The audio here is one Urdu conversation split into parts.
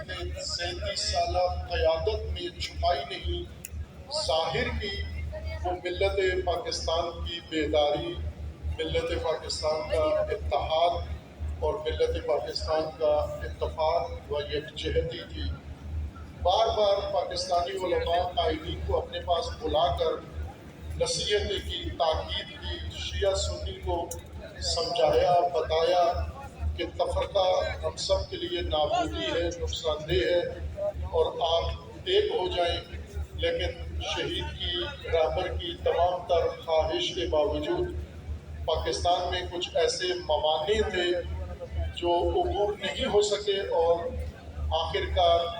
نے 37 سالہ قیادت میں چھپائی نہیں، ظاہر کی وہ ملت پاکستان کی بیداری، ملت پاکستان کا اتحاد اور ملت پاکستان کا اتفاق و یکجہتی تھی۔ بار بار پاکستانی علماء قائدین کو اپنے پاس بلا کر نصیحتیں کی، تاکید کی، شیعہ سنی کو سمجھایا، بتایا کہ تفرقہ ہم سب کے لیے نابودی ہے، نقصان دہ ہے اور آپ ایک ہو جائیں۔ لیکن شہید کی رہبر کی تمام تر خواہش کے باوجود پاکستان میں کچھ ایسے موانع تھے جو عبور نہیں ہو سکے اور آخرکار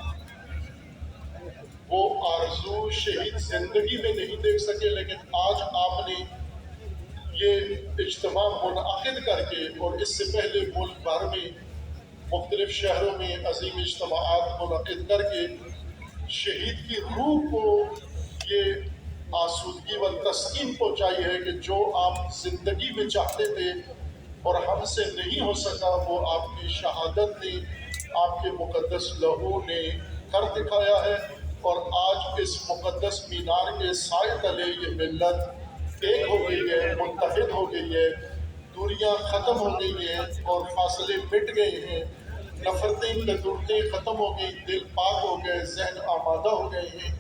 وہ آرزو شہید زندگی میں نہیں دیکھ سکے۔ لیکن آج آپ نے یہ اجتماع منعقد کر کے اور اس سے پہلے ملک بھر میں مختلف شہروں میں عظیم اجتماعات منعقد کر کے شہید کی روح کو یہ آسودگی و تسکین پہنچائی ہے کہ جو آپ زندگی میں چاہتے تھے اور ہم سے نہیں ہو سکا، وہ آپ کی شہادت نے، آپ کے مقدس لہو نے کر دکھایا ہے۔ اور آج اس مقدس مینار کے سائے تلے یہ ملت ایک ہو گئی ہے، متحد ہو گئی ہے، دوریاں ختم ہو گئی ہیں اور فاصلے مٹ گئے ہیں، نفرتیں کدورتیں ختم ہو گئی، دل پاک ہو گئے، ذہن آمادہ ہو گئے ہیں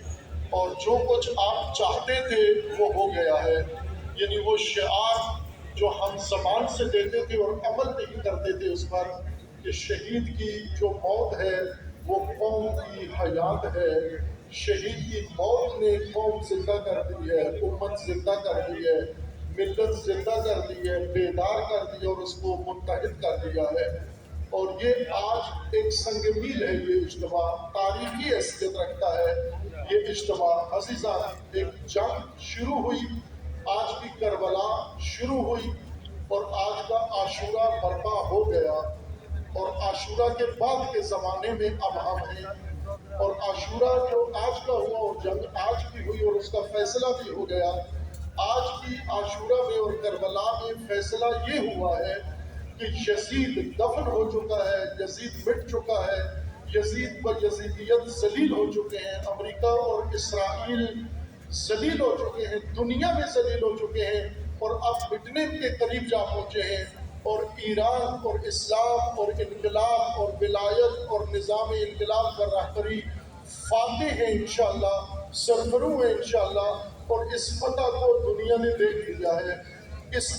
اور جو کچھ آپ چاہتے تھے وہ ہو گیا ہے۔ یعنی وہ شعار جو ہم زبان سے دیتے تھے اور عمل نہیں کرتے تھے اس پر، کہ شہید کی جو موت ہے وہ قوم کی حیات ہے، شہید کی موت نے قوم زندہ کر دی ہے، امت زندہ کر دی ہے، ملت زندہ کر دی ہے، بیدار کر دی اور اس کو متحد کر دیا ہے۔ اور یہ آج ایک سنگ میل ہے، یہ اجتماع تاریخی حیثیت رکھتا ہے۔ یہ اجتماع عزیزان، ایک جنگ شروع ہوئی، آج کی کربلا شروع ہوئی اور آج کا عاشورہ برپا ہو گیا، اور عاشورہ کے بعد کے زمانے میں اب ہم ہیں، اور عاشورہ جو آج کا ہوا اور جنگ آج کی ہوئی اور اس کا فیصلہ بھی ہو گیا۔ آج کی عاشورہ میں اور کربلا میں فیصلہ یہ ہوا ہے کہ یزید دفن ہو چکا ہے، یزید مٹ چکا ہے، یزید و یزیدیت ذلیل ہو چکے ہیں، امریکہ اور اسرائیل ذلیل ہو چکے ہیں، دنیا میں ذلیل ہو چکے ہیں اور اب مٹنے کے قریب جا پہنچے ہیں۔ اور ایران اور اسلام اور انقلاب اور ولایت اور نظام انقلاب کا رہبری فاتح ہے انشاءاللہ، سرفرو ہے انشاءاللہ، اور اس فتح کو دنیا نے دیکھ لیا ہے۔ اس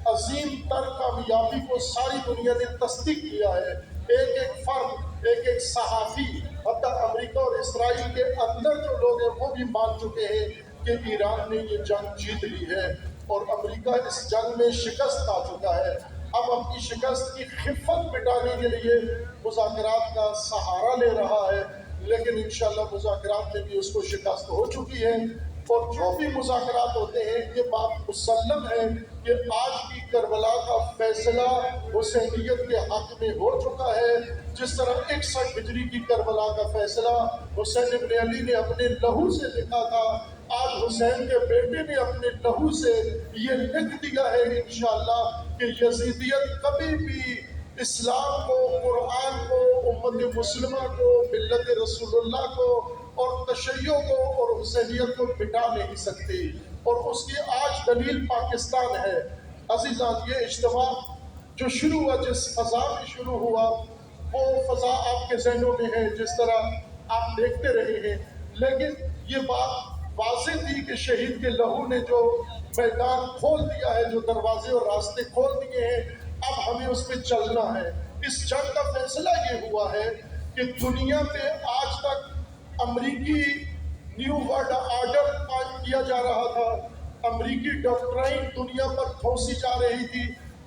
عظیم تر کامیابی کو ساری دنیا نے تصدیق کیا ہے۔ ایک ایک فرد، ایک ایک صحافی، حتیٰ امریکہ اور اسرائیل کے اندر جو لوگ ہیں وہ بھی مان چکے ہیں کہ ایران نے یہ جنگ جیت لی ہے اور امریکہ اس جنگ میں شکست کھا چکا ہے۔ اب اپنی شکست کی خفت مٹانے کے لیے مذاکرات کا سہارا لے رہا ہے، لیکن انشاءاللہ مذاکرات میں بھی اس کو شکست ہو چکی ہے۔ اور جو بھی مذاکرات ہوتے ہیں یہ بات مسلم ہے کہ آج کی کربلا کا فیصلہ حسینیت کے حق میں ہو چکا ہے۔ جس طرح 61 ہجری کی کربلا کا فیصلہ حسین ابن علی نے اپنے لہو سے لکھا تھا، آج حسین کے بیٹے نے اپنے لہو سے یہ لکھ دیا ہے انشاءاللہ کہ یزیدیت کبھی بھی اسلام کو، قرآن کو، امت مسلمہ کو، ملت رسول اللہ کو اور تشیع کو اور حسینیت کو مٹا نہیں سکتی، اور اس کی آج دلیل پاکستان ہے۔ عزیزان، یہ اجتماع جو شروع ہوا، جس فضا میں شروع ہوا، وہ فضا آپ کے ذہنوں میں ہے، جس طرح آپ دیکھتے رہے ہیں، لیکن یہ بات واضح تھی کہ شہید کے لہو نے جو میدان کھول دیا ہے، جو دروازے اور راستے کھول دیے ہیں، اب ہمیں اس پہ چلنا ہے۔ اس جنگ کا فیصلہ یہ ہوا ہے کہ دنیا میں آج تک امریکی نیو ورلڈ آرڈر قائم کیا جا رہا تھا، امریکی ڈاکٹرائن دنیا پر تھوسی جا رہی تھی،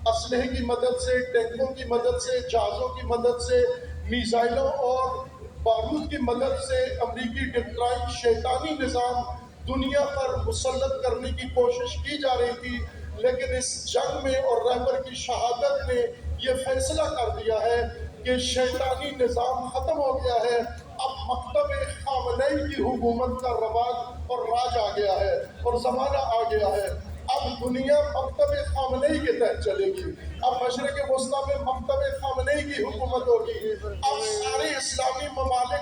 اسلحے کی مدد سے، ٹینکوں کی مدد سے، جہازوں کی مدد سے، میزائلوں اور بارود کی مدد سے امریکی ڈاکٹرائن شیطانی نظام دنیا پر مسلط کرنے کی کوشش کی جا رہی تھی، لیکن اس جنگ میں اور رہبر کی شہادت نے یہ فیصلہ کر دیا ہے کہ شیطانی نظام ختم ہو گیا ہے، اب مکتب خامنئی کی حکومت کا رواج اور راج آ گیا ہے اور زمانہ آ گیا ہے۔ اب دنیا مکتب خامنئی کے تحت چلے گی، اب مشرق وسطیٰ میں مکتب خامنئی کی حکومت ہوگی، اب سارے اسلامی ممالک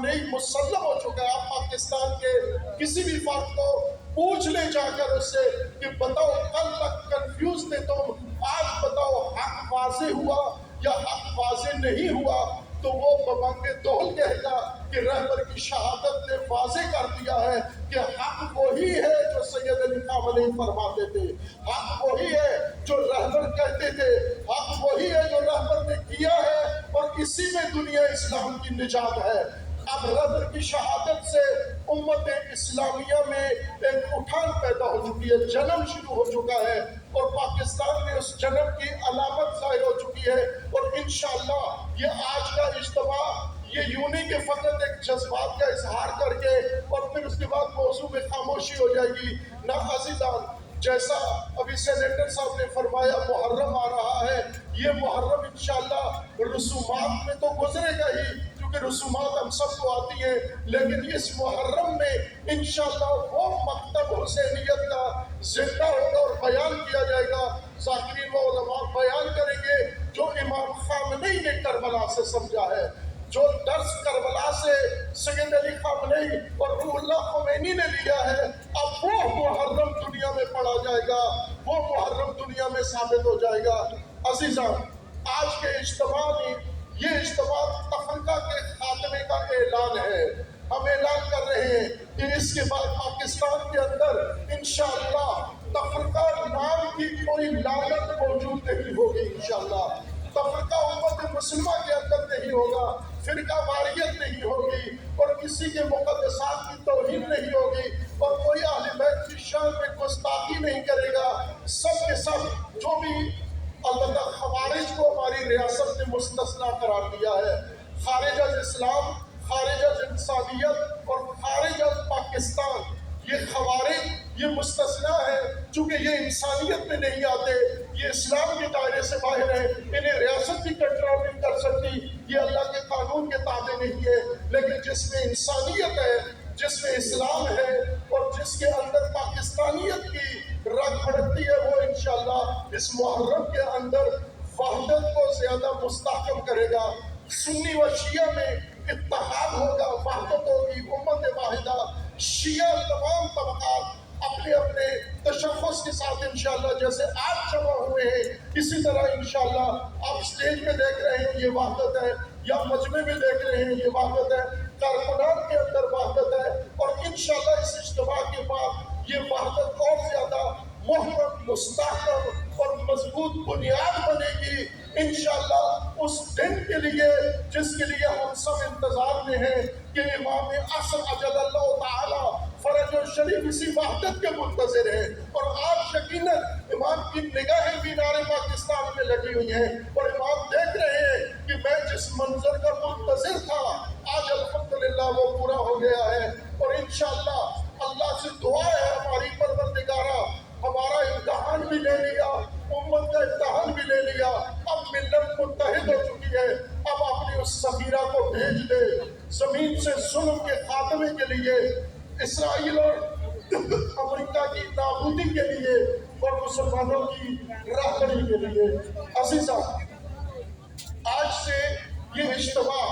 خامنئی مسلم ہو چکا ہے۔ آپ پاکستان کے کسی بھی فرد کو پوچھ لے جا کر اس سے کہ بتاؤ کل تک کنفیوز تھے تم، آج بتاؤ حق واضح ہوا یا حق واضح نہیں ہوا، تو وہ ببانگ دہل کہے گا کہ رہبر کی شہادت نے واضح کر دیا ہے کہ حق وہی ہے جو سید علی خامنئی فرماتے تھے، حق وہی ہے جو رہبر کہتے تھے، حق وہی ہے جو رہبر نے کیا ہے، اور اسی میں دنیا اسلام کی نجات ہے۔ اب رہبر کی شہادت سے امت اسلامیہ میں ایک اٹھان پیدا ہو چکی ہے، جنم شروع ہو چکا ہے، اور پاکستان میں اس جنم کی علامت ظاہر ہو چکی ہے۔ اور انشاءاللہ یہ آج کا اجتماع یہ یوں نہیں کہ فقط ایک جذبات کا اظہار کر کے اور پھر اس کے بعد موضوع میں خاموشی ہو جائے گی، نہ عزیزان، جیسا ابھی سینیٹر صاحب نے فرمایا محرم آ رہا ہے، یہ محرم انشاءاللہ رسومات میں تو گزرے گا ہی، کیونکہ رسومات ہم سب کو آتی ہیں، لیکن اس محرم میں انشاءاللہ وہ مکتب حسینیت کا زندہ ہوگا اور بیان کیا جائے گا، ذاکرین و علماء بیان کریں گے جو امام خامنئی نے کربلا سے سمجھا ہے، جو درس کربلا سے سید علی خامنئی اور روح اللہ خمینی نے لیا ہے۔ اب وہ محرم دنیا میں پڑھا جائے گا، وہ محرم دنیا میں ثابت ہو جائے گا۔ عزیزان، آج کے اجتماع میں یہ اجتماع تفرقہ کے خاتمے کا اعلان ہے۔ ہم اعلان کر رہے ہیں کہ اس کے بعد پاکستان کے اندر انشاءاللہ تفرقہ نام کی کوئی لعنت موجود نہیں ہوگی انشاءاللہ۔ تفرقہ امت مسلمہ کے اندر نہیں ہوگا، فرقہ واریت نہیں ہوگی، اور کسی کے مقدسات کی توہین نہیں ہوگی، اور کوئی اہل بیت کی شان میں گستاخی نہیں کرے گا۔ سب کے سب جو بھی البتہ خوارج کو ہماری ریاست نے مستثنیٰ قرار دیا ہے، خارج از اسلام، خارج از انسانیت اور خارج از پاکستان، یہ خوارج یہ مستثنیٰ ہے، چونکہ یہ انسانیت میں نہیں آتے، یہ اسلام کے دائرے سے باہر ہے، انہیں ریاست بھی کنٹرول نہیں کر سکتی، یہ اللہ کے قانون کے تابع نہیں ہے، لیکن جس میں انسانیت ہے، جس میں اسلام ہے، اور جس کے اندر پاکستانیت کی رگ پھڑکتی ہے، وہ انشاءاللہ اس محرم کے اندر وحدت کو زیادہ مستحکم کرے گا۔ سنی و شیعہ میں اتحاد ہوگا، وحدت ہوگی، امت واحدہ، شیعہ تمام طبقات اپنے اپنے تشخص کے ساتھ انشاءاللہ جیسے آپ جمع ہوئے ہیں، اسی طرح انشاءاللہ آپ اسٹیج میں دیکھ رہے ہیں یہ وحدت ہے، یا مجمع میں دیکھ رہے ہیں یہ وحدت ہے، کارکنان کے اندر وحدت ہے، اور انشاءاللہ اس اجتماع کے بعد یہ وحدت اور زیادہ محکم، مستحکم اور مضبوط بنیاد بنے گی انشاءاللہ اس دن کے لیے جس کے لیے ہم سب انتظار میں ہیں کہ امام عصر اجل اللہ تعالی فرج الشریف اسی وحدت کے منتظر ہیں، اور آپ یقیناً امام کی نگاہیں مینار پاکستان میں لگی ہوئی ہیں، اور امام دیکھ رہے ہیں کہ میں جس منظر کا منتظر تھا آج الحمدللہ وہ پورا ہو گیا ہے، اور انشاءاللہ اللہ سے دعا ہے ہماری پروردگارہ ہمارا امتحان بھی لے لیا، امت کا امتحان بھی لے لیا، اب ملت متحد ہو چکی ہے، اب اپنی اس سفیرہ کو بھیج دے زمین سے ظلم کے خاتمے کے لیے، اسرائیل اور امریکہ کی نابودی کے لیے، اور مسلمانوں کی رہبری کے لیے۔ عزیزان، آج سے یہ اجتماع